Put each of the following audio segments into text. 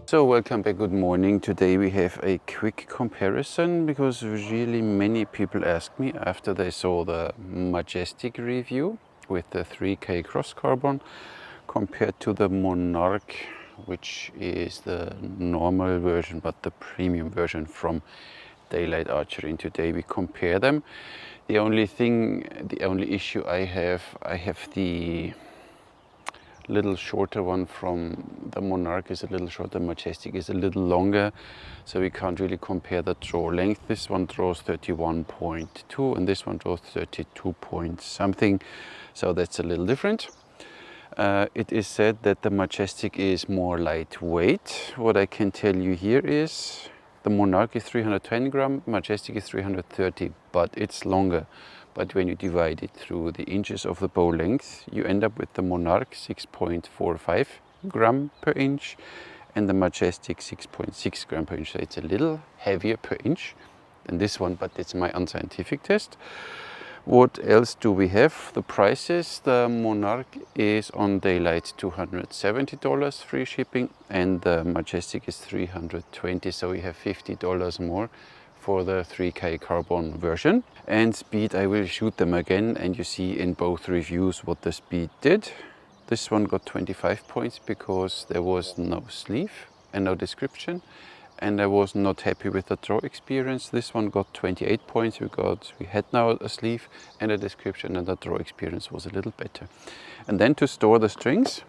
So welcome back, good morning. Today we have a quick comparison because really many people asked me after they saw the Majesty review with the 3K cross carbon compared to the Monarq, which is the normal version but the premium version from Daylite Archery. And today we compare them. The only issue I have the little shorter one from the Monarq is a little shorter, Majesty is a little longer, so we can't really compare the draw length. This one draws 31.2 and this one draws 32 point something, so that's a little different. It is said that the Majesty is more lightweight. What I can tell you here is the Monarq is 310 gram, Majesty is 330, but it's longer. But when you divide it through the inches of the bow length, you end up with the Monarq 6.45 gram per inch and the Majesty 6.6 gram per inch. So it's a little heavier per inch than this one, but it's my unscientific test. What else do we have? The prices. The Monarq is on Daylite $270 free shipping and the Majesty is $320, so we have $50 more for the 3K carbon version. And speed, I will shoot them again and you see in both reviews what the speed did. This one got 25 points because there was no sleeve and no description, and I was not happy with the draw experience. This one got 28 points because we had now a sleeve and a description, and the draw experience was a little better. And then to store the strings,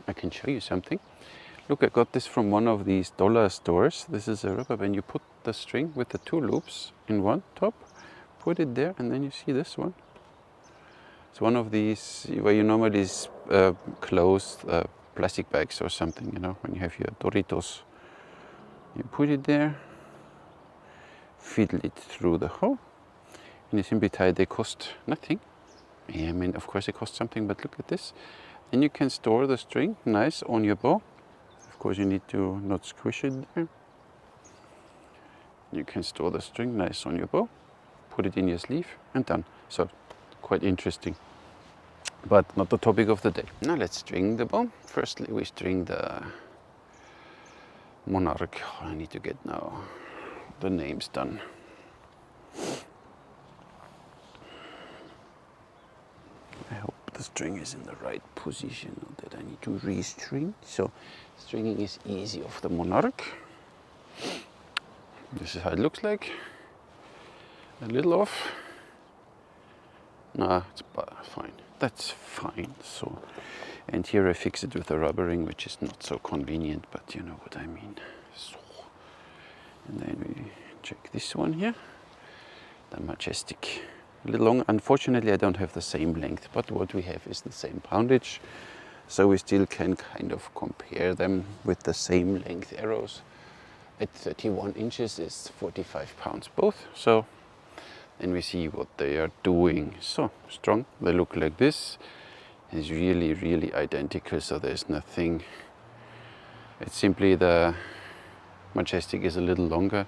I can show you something. Look, I got this from one of these dollar stores. This is a rubber band. You put the string with the two loops in one top, put it there, and then you see this one. It's one of these where you normally close plastic bags or something, you know, when you have your Doritos. You put it there, fiddle it through the hole, and you simply tie it. They cost nothing. Yeah, I mean, of course it costs something, but look at this. Then you can store the string nice on your bow. Of course, you need to not squish it there. You can store the string nice on your bow, put it in your sleeve, and done. So, quite interesting, but not the topic of the day. Now let's string the bow. Firstly, we string the Monarq. I need to get now the names done. I hope the string is in the right position, not that I need to restring. So stringing is easy of the Monarq. This is how it looks like. A little off. Nah, it's fine. That's fine. So, and here I fix it with a rubber ring, which is not so convenient, but you know what I mean. So, and then we check this one here, the Majesty. A little long. Unfortunately, I don't have the same length, but what we have is the same poundage, so we still can kind of compare them with the same length arrows. At 31 inches is 45 pounds both. So then we see what they are doing. So strong. They look like this. It's really identical, so there's nothing. It's simply the Majesty is a little longer,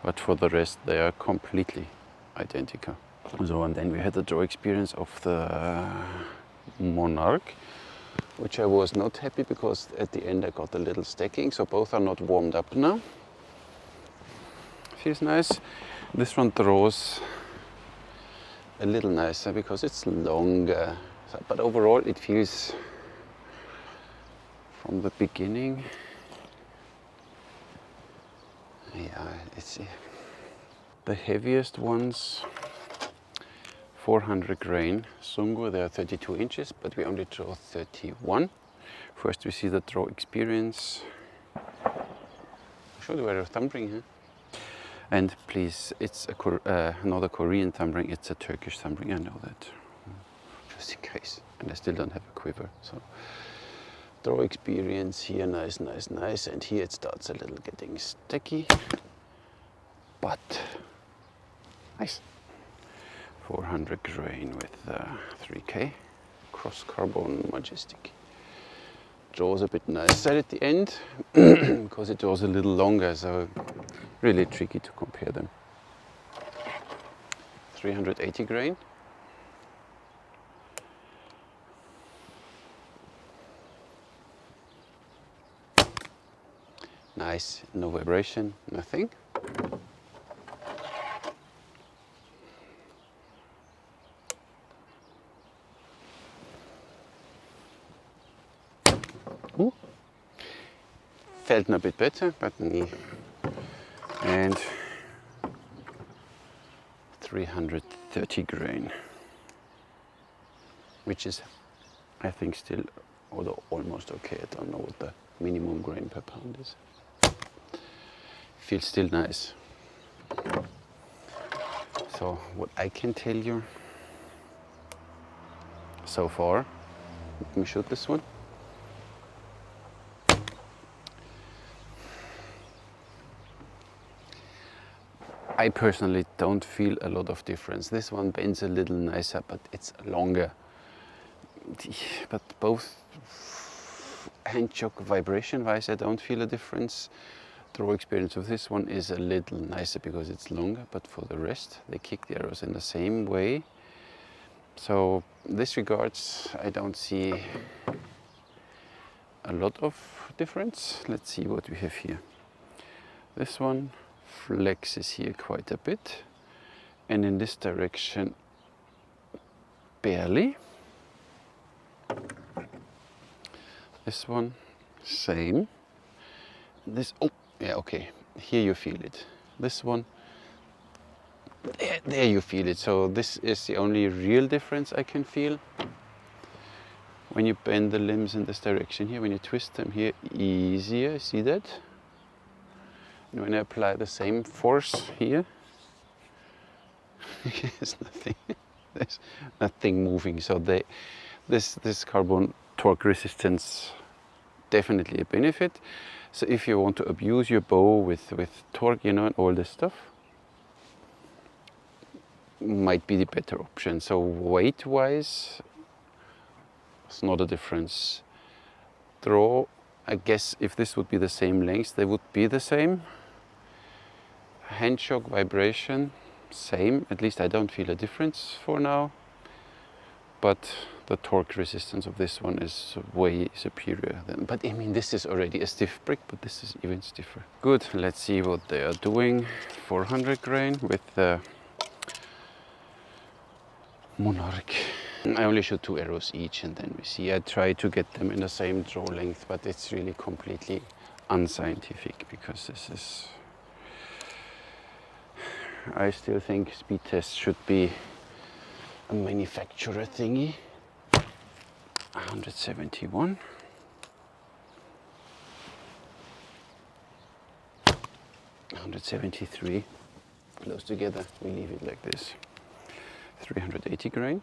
but for the rest they are completely identical. So, and then we had the draw experience of the Monarq, which I was not happy because at the end I got a little stacking, so both are not warmed up now. Feels nice. This one draws a little nicer because it's longer, but overall it feels from the beginning, yeah, it's the heaviest ones, 400 grain Sungo. They are 32 inches, but we only draw 31. First we see the draw experience. I should wear a thumb ring, huh? And please, it's not a Korean thumb ring, it's a Turkish thumb ring, I know that. Just in case. And I still don't have a quiver, so. Draw experience here, nice. And here it starts a little getting sticky, but nice. 400 grain with 3K cross carbon Majesty. Draws a bit nicer at the end because it draws a little longer, so really tricky to compare them. 380 grain. Nice, no vibration, nothing. Ooh. Felt a bit better, but nee. And 330 grain, which is, I think, still, although almost okay. I don't know what the minimum grain per pound is. Feels still nice. So what I can tell you so far, let me shoot this one. I personally don't feel a lot of difference. This one bends a little nicer, but it's longer. But both hand choke vibration wise, I don't feel a difference. Draw experience of this one is a little nicer because it's longer, but for the rest, they kick the arrows in the same way. So in this regards, I don't see a lot of difference. Let's see what we have here. This one flexes here quite a bit, and in this direction barely. This one same. This, oh yeah, okay, here you feel it. This one, there you feel it. So this is the only real difference I can feel. When you bend the limbs in this direction here, when you twist them here, easier, see that? And when I apply the same force here, there's nothing moving. So this carbon torque resistance definitely a benefit. So if you want to abuse your bow with torque, you know, and all this stuff, might be the better option. So weight-wise, it's not a difference. Draw, I guess if this would be the same length, they would be the same. Hand choke vibration, same. At least I don't feel a difference for now. But the torque resistance of this one is way superior. But I mean, this is already a stiff brick, but this is even stiffer. Good, let's see what they are doing. 400 grain with the Monarq. I only shoot 2 arrows each, and then we see. I try to get them in the same draw length, but it's really completely unscientific, because this is... I still think speed tests should be a manufacturer thingy. 171. 173. Close together, we leave it like this. 380 grain.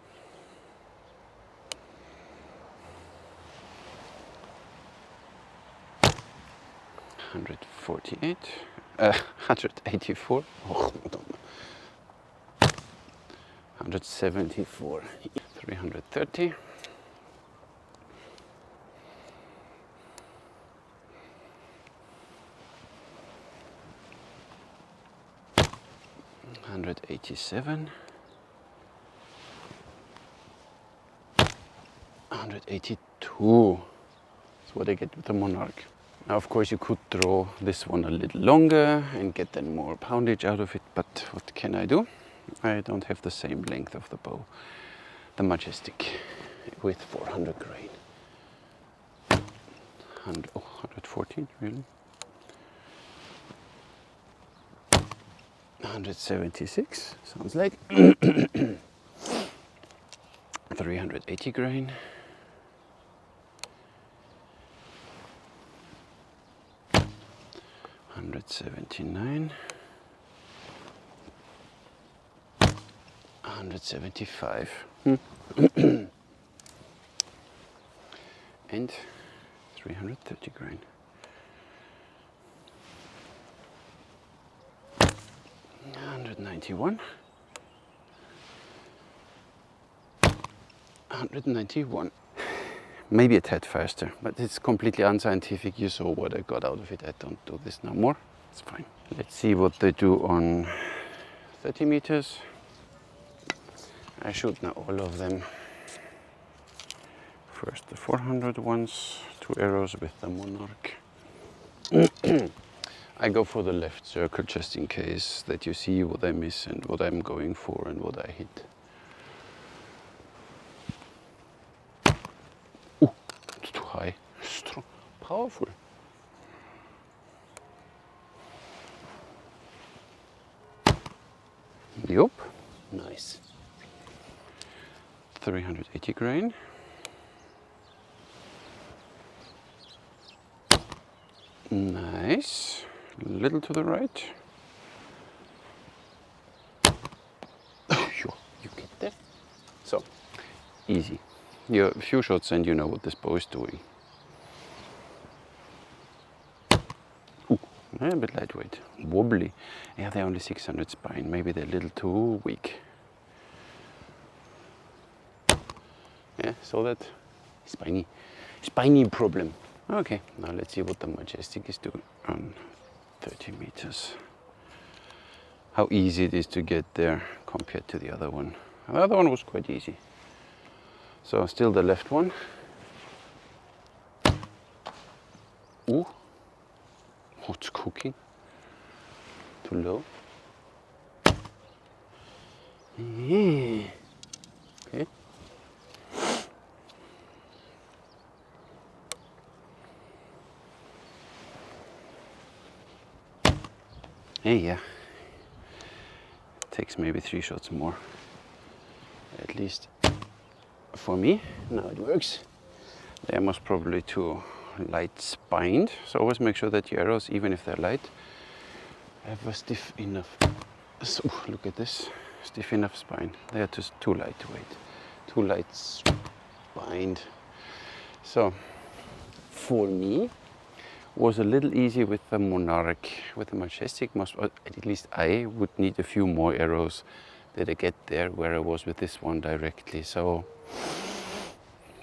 148. 184. Oh, 174. 330. 187. 182. That's what I get with the Monarq. Now, of course, you could draw this one a little longer and get then more poundage out of it, but what can I do? I don't have the same length of the bow. The Majesty with 400 grain. 114, really? 176, sounds like. 380 grain. 179. 175. And 330 grain. 191. 191. Maybe a tad faster, but it's completely unscientific. You saw what I got out of it. I don't do this no more. It's fine. Let's see what they do on 30 meters. I shoot now all of them. First the 400 ones, 2 arrows with the Monarq. I go for the left circle just in case that you see what I miss and what I'm going for and what I hit. Ooh, it's too high. Strong, powerful. Yup, nice. 380 grain. Nice. A little to the right. Sure, you get that. So, easy. You have a few shots and you know what this bow is doing. Ooh, a bit lightweight. Wobbly. Yeah, they're only 600 spine. Maybe they're a little too weak. Yeah, so that spiny problem. Okay, now let's see what the Majestic is doing on 30 meters. How easy it is to get there compared to the other one. The other one was quite easy. So still the left one. Ooh, oh, it's cooking. Too low. Yeah. Okay. Hey, yeah. Takes maybe 3 shots more. At least for me. Now it works. They are most probably too light spined. So always make sure that your arrows, even if they're light, have a stiff enough. So, look at this. Stiff enough spine. They are just too lightweight. Too light spined. So for me, was a little easy with the Monarq. With the Majestic, at least I would need a few more arrows that I get there where I was with this one directly. So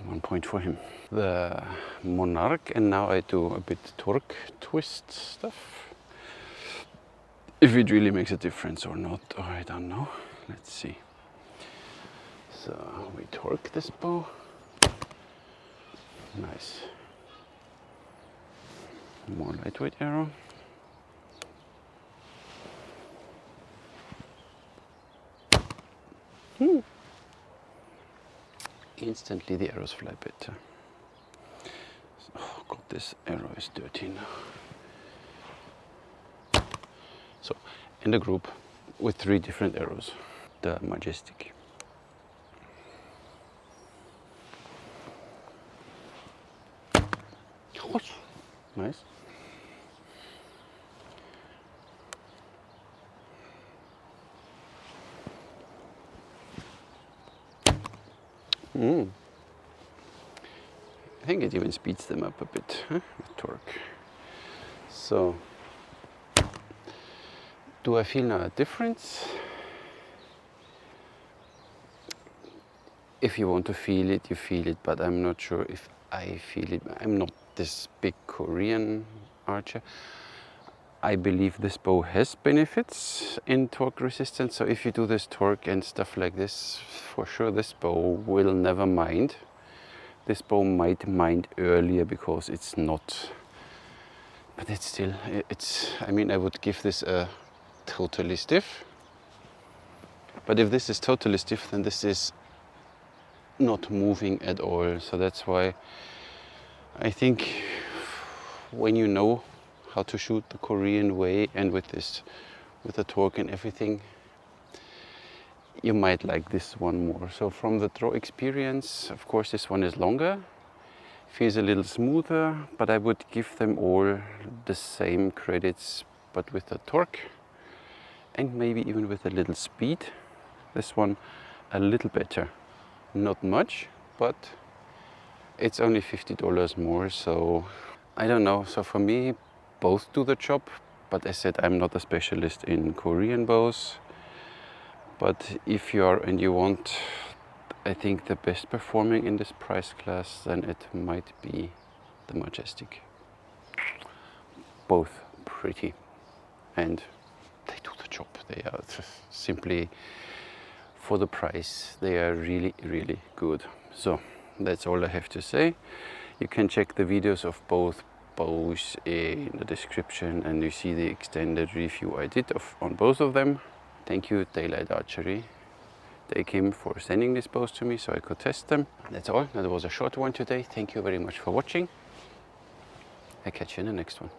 1 point for him. The Monarq, and now I do a bit torque twist stuff. If it really makes a difference or not, or I don't know. Let's see. So we torque this bow. Nice. More lightweight arrow. Instantly the arrows fly better. Oh god, this arrow is dirty now. So, in the group with 3 different arrows, the Majestic. Nice. I think it even speeds them up a bit, huh? With torque. So, do I feel now a difference? If you want to feel it, you feel it, but I'm not sure if I feel it. I'm not this big Korean archer. I believe this bow has benefits in torque resistance, so if you do this torque and stuff like this, for sure this bow will never mind. This bow might mind earlier because it's not, but it's still, I mean, I would give this a totally stiff. But if this is totally stiff, then this is not moving at all. So that's why I think when you know how to shoot the Korean way and with the torque and everything, you might like this one more. So from the draw experience, of course this one is longer, feels a little smoother, but I would give them all the same credits, but with the torque and maybe even with a little speed. This one a little better. Not much, but it's only $50 more, so I don't know. So for me, both do the job, but as I said, I'm not a specialist in Korean bows. But if you are and you want, I think, the best performing in this price class, then it might be the Majestic. Both pretty, and they do the job. They are simply, for the price, they are really, really good. So that's all I have to say. You can check the videos of both bows in the description, and you see the extended review I did on both of them. Thank you, Daylite Archery. They came for sending these bows to me so I could test them. That's all. That was a short one today. Thank you very much for watching. I'll catch you in the next one.